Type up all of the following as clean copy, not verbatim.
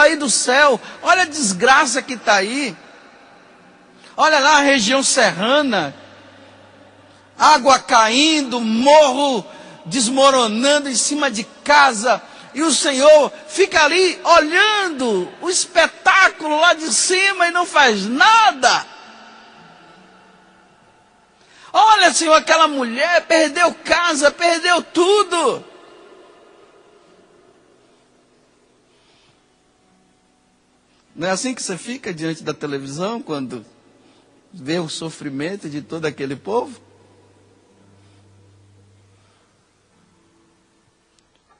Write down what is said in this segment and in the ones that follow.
caindo aí do céu. Olha a desgraça que está aí. Olha lá a região serrana. Água caindo, morro desmoronando em cima de casa. E o Senhor fica ali olhando o espetáculo lá de cima e não faz nada. Olha, Senhor, aquela mulher perdeu casa, perdeu tudo. Não é assim que você fica diante da televisão quando vê o sofrimento de todo aquele povo?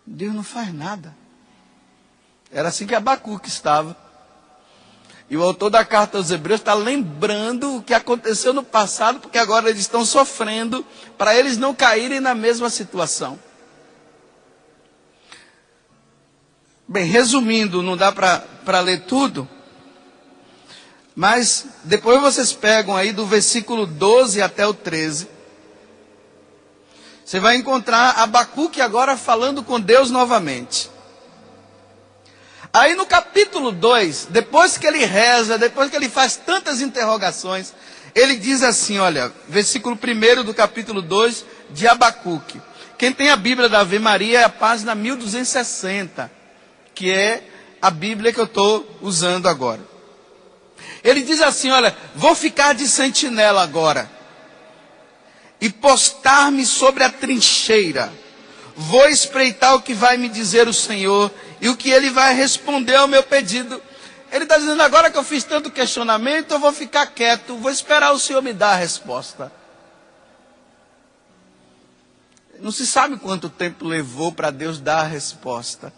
Deus não faz nada. Era assim que Abacuque estava. E o autor da carta aos Hebreus está lembrando o que aconteceu no passado, porque agora eles estão sofrendo, para eles não caírem na mesma situação. Bem, resumindo, não dá para ler tudo, mas depois vocês pegam aí do versículo 12 até o 13. Você vai encontrar Abacuque agora falando com Deus novamente. Aí no capítulo 2, depois que ele reza, depois que ele faz tantas interrogações, ele diz assim, olha, versículo 1 do capítulo 2 de Abacuque. Quem tem a Bíblia da Ave Maria é a página 1260, que é a Bíblia que eu estou usando agora. Ele diz assim, olha, vou ficar de sentinela agora e postar-me sobre a trincheira. Vou espreitar o que vai me dizer o Senhor e o que ele vai responder ao meu pedido. Ele está dizendo, agora que eu fiz tanto questionamento, eu vou ficar quieto, vou esperar o Senhor me dar a resposta. Não se sabe quanto tempo levou para Deus dar a resposta.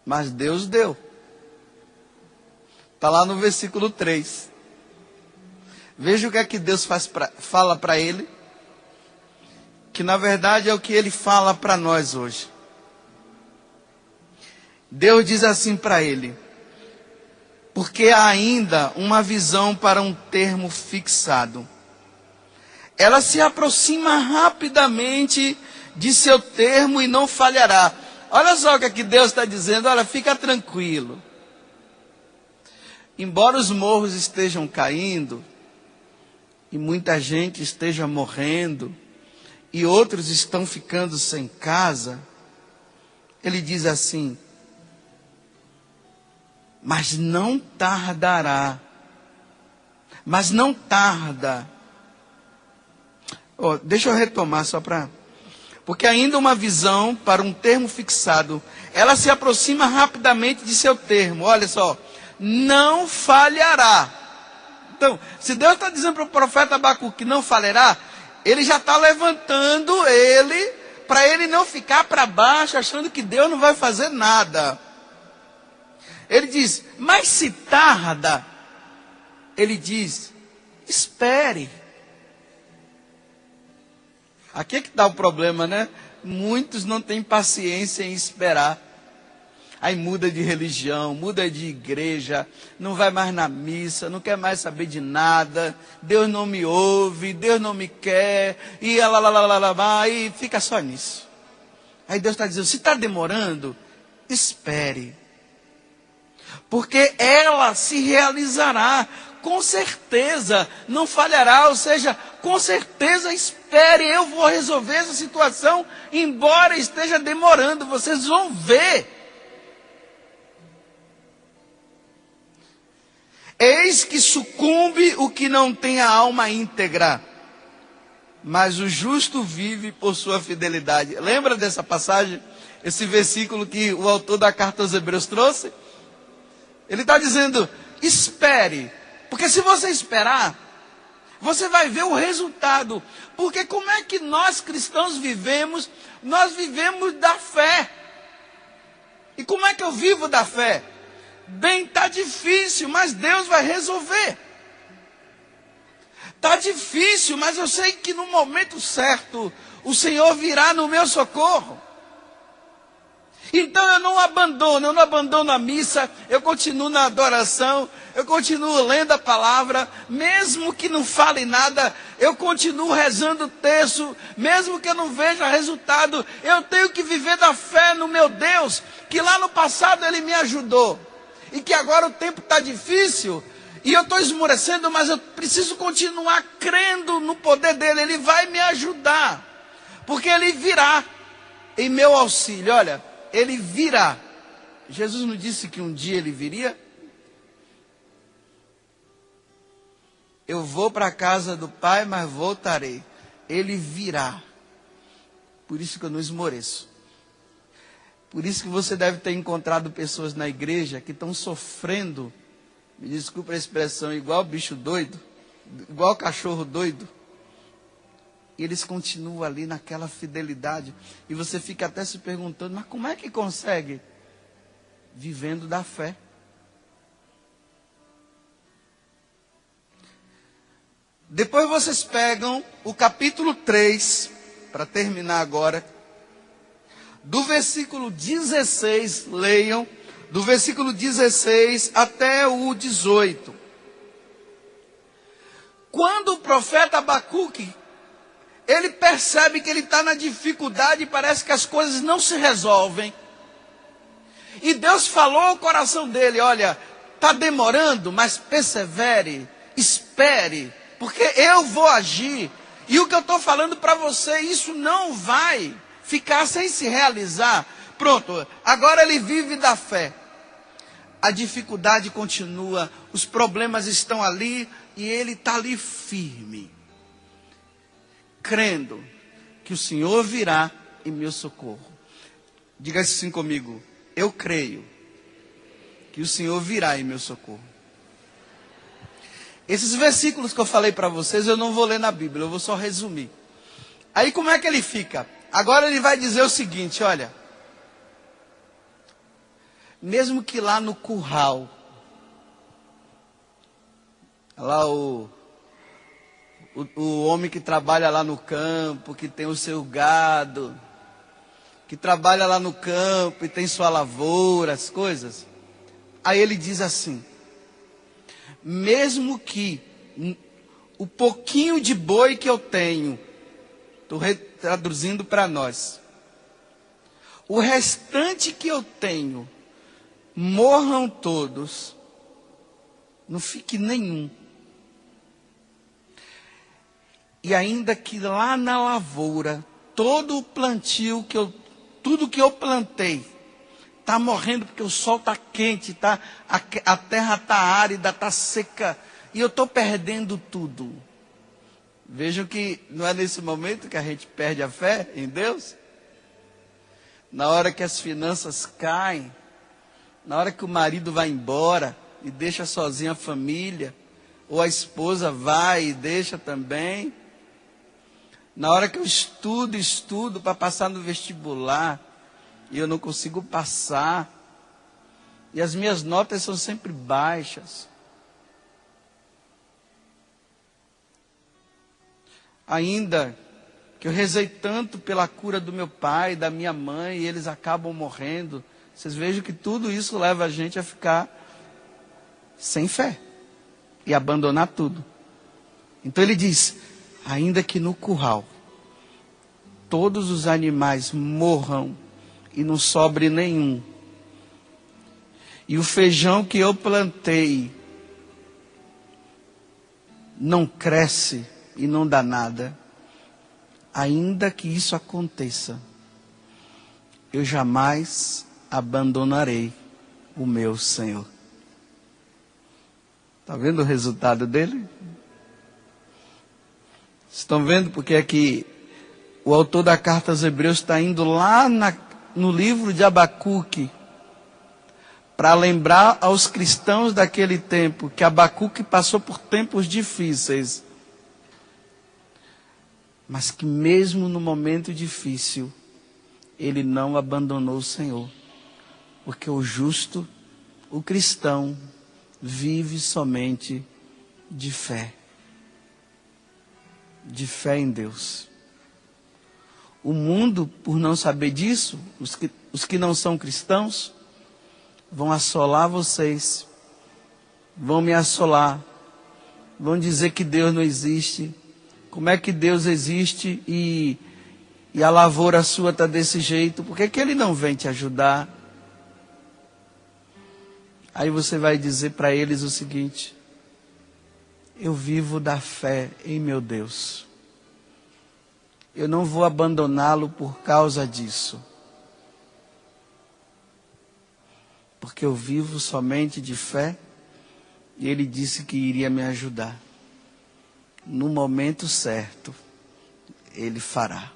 Mas Deus deu. Está lá no versículo 3. Veja o que é que Deus fala para ele. Que na verdade é o que ele fala para nós hoje. Deus diz assim para ele: porque há ainda uma visão para um termo fixado. Ela se aproxima rapidamente de seu termo e não falhará. Olha só o que aqui Deus está dizendo, olha, fica tranquilo. Embora os morros estejam caindo, e muita gente esteja morrendo, e outros estão ficando sem casa, ele diz assim, mas não tardará, mas não tarda. Oh, deixa eu retomar só para... Porque ainda uma visão para um termo fixado, ela se aproxima rapidamente de seu termo, olha só, não falhará. Então, se Deus está dizendo para o profeta Abacuque que não falhará, ele já está levantando ele, para ele não ficar para baixo, achando que Deus não vai fazer nada. Ele diz, mas se tarda, ele diz, espere. Aqui é que está o problema, né? Muitos não têm paciência em esperar. Aí muda de religião, muda de igreja, não vai mais na missa, não quer mais saber de nada, Deus não me ouve, Deus não me quer, e e fica só nisso. Aí Deus está dizendo, se está demorando, espere. Porque ela se realizará, com certeza, não falhará, ou seja, com certeza espere, eu vou resolver essa situação, embora esteja demorando, vocês vão ver. Eis que sucumbe o que não tem a alma íntegra, mas o justo vive por sua fidelidade. Lembra dessa passagem, esse versículo que o autor da carta aos Hebreus trouxe? Ele está dizendo, espere, porque se você esperar, você vai ver o resultado. Porque como é que nós cristãos vivemos? Nós vivemos da fé. E como é que eu vivo da fé? Bem, está difícil, mas Deus vai resolver. Está difícil, mas eu sei que no momento certo, o Senhor virá no meu socorro. Então eu não abandono a missa, eu continuo na adoração, eu continuo lendo a palavra, mesmo que não fale nada, eu continuo rezando o terço, mesmo que eu não veja resultado, eu tenho que viver da fé no meu Deus, que lá no passado Ele me ajudou, e que agora o tempo está difícil, e eu estou esmorecendo, mas eu preciso continuar crendo no poder dEle, Ele vai me ajudar, porque Ele virá em meu auxílio, olha. Ele virá. Jesus não disse que um dia ele viria? Eu vou para a casa do Pai, mas voltarei. Ele virá. Por isso que eu não esmoreço. Por isso que você deve ter encontrado pessoas na igreja que estão sofrendo, me desculpa a expressão, igual bicho doido, igual cachorro doido. E eles continuam ali naquela fidelidade. E você fica até se perguntando, mas como é que consegue? Vivendo da fé. Depois vocês pegam o capítulo 3, para terminar agora. Do versículo 16, leiam, do versículo 16 até o 18. Quando o profeta Abacuque, ele percebe que ele está na dificuldade e parece que as coisas não se resolvem. E Deus falou ao coração dele, olha, está demorando, mas persevere, espere, porque eu vou agir. E o que eu estou falando para você, isso não vai ficar sem se realizar. Pronto, agora ele vive da fé. A dificuldade continua, os problemas estão ali e ele está ali firme, crendo que o Senhor virá em meu socorro. Diga assim comigo, eu creio que o Senhor virá em meu socorro. Esses versículos que eu falei para vocês, eu não vou ler na Bíblia, eu vou só resumir. Aí como é que ele fica? Agora ele vai dizer o seguinte, olha, mesmo que lá no curral, lá o homem que trabalha lá no campo, que tem o seu gado, que trabalha lá no campo e tem sua lavoura, as coisas. Aí ele diz assim, mesmo que o pouquinho de boi que eu tenho, estou traduzindo para nós, o restante que eu tenho, morram todos, não fique nenhum. E ainda que lá na lavoura, todo o plantio, tudo que eu plantei, está morrendo porque o sol está quente, a terra está árida, está seca, e eu estou perdendo tudo. Vejam que não é nesse momento que a gente perde a fé em Deus? Na hora que as finanças caem, na hora que o marido vai embora e deixa sozinha a família, ou a esposa vai e deixa também. Na hora que eu estudo para passar no vestibular, e eu não consigo passar, e as minhas notas são sempre baixas. Ainda que eu rezei tanto pela cura do meu pai, da minha mãe, e eles acabam morrendo. Vocês vejam que tudo isso leva a gente a ficar sem fé e abandonar tudo. Então ele diz, ainda que no curral todos os animais morram e não sobre nenhum, e o feijão que eu plantei não cresce e não dá nada, ainda que isso aconteça, eu jamais abandonarei o meu Senhor. Está vendo o resultado dele? Estão vendo porque é que o autor da carta aos Hebreus está indo lá no livro de Abacuque para lembrar aos cristãos daquele tempo que Abacuque passou por tempos difíceis, mas que mesmo no momento difícil ele não abandonou o Senhor, porque o justo, o cristão, vive somente de fé em Deus. O mundo, por não saber disso, os que não são cristãos, vão assolar vocês, vão me assolar, vão dizer que Deus não existe. Como é que Deus existe e a lavoura sua está desse jeito? Por que Ele não vem te ajudar? Aí você vai dizer para eles o seguinte: eu vivo da fé em meu Deus. Eu não vou abandoná-lo por causa disso. Porque eu vivo somente de fé e Ele disse que iria me ajudar. No momento certo, Ele fará.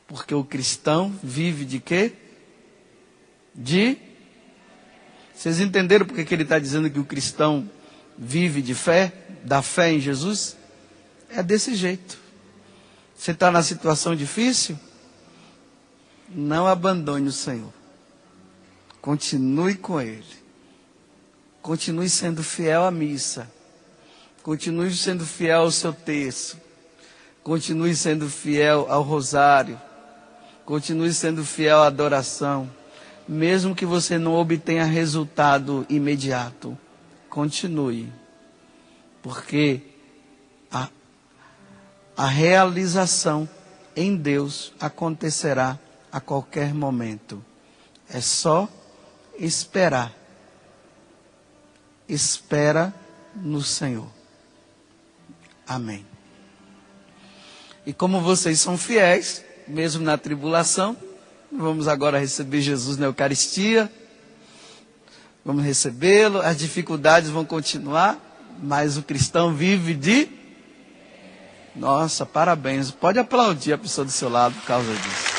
Porque o cristão vive de quê? Vocês entenderam porque que ele está dizendo que o cristão vive de fé? Da fé em Jesus? É desse jeito. Você está na situação difícil? Não abandone o Senhor. Continue com Ele. Continue sendo fiel à missa. Continue sendo fiel ao seu texto. Continue sendo fiel ao rosário. Continue sendo fiel à adoração. Mesmo que você não obtenha resultado imediato, continue. Porque a realização em Deus acontecerá a qualquer momento. É só esperar. Espera no Senhor. Amém. E como vocês são fiéis, mesmo na tribulação, vamos agora receber Jesus na Eucaristia. Vamos recebê-lo. As dificuldades vão continuar, mas o cristão vive de... Nossa, parabéns. Pode aplaudir a pessoa do seu lado por causa disso.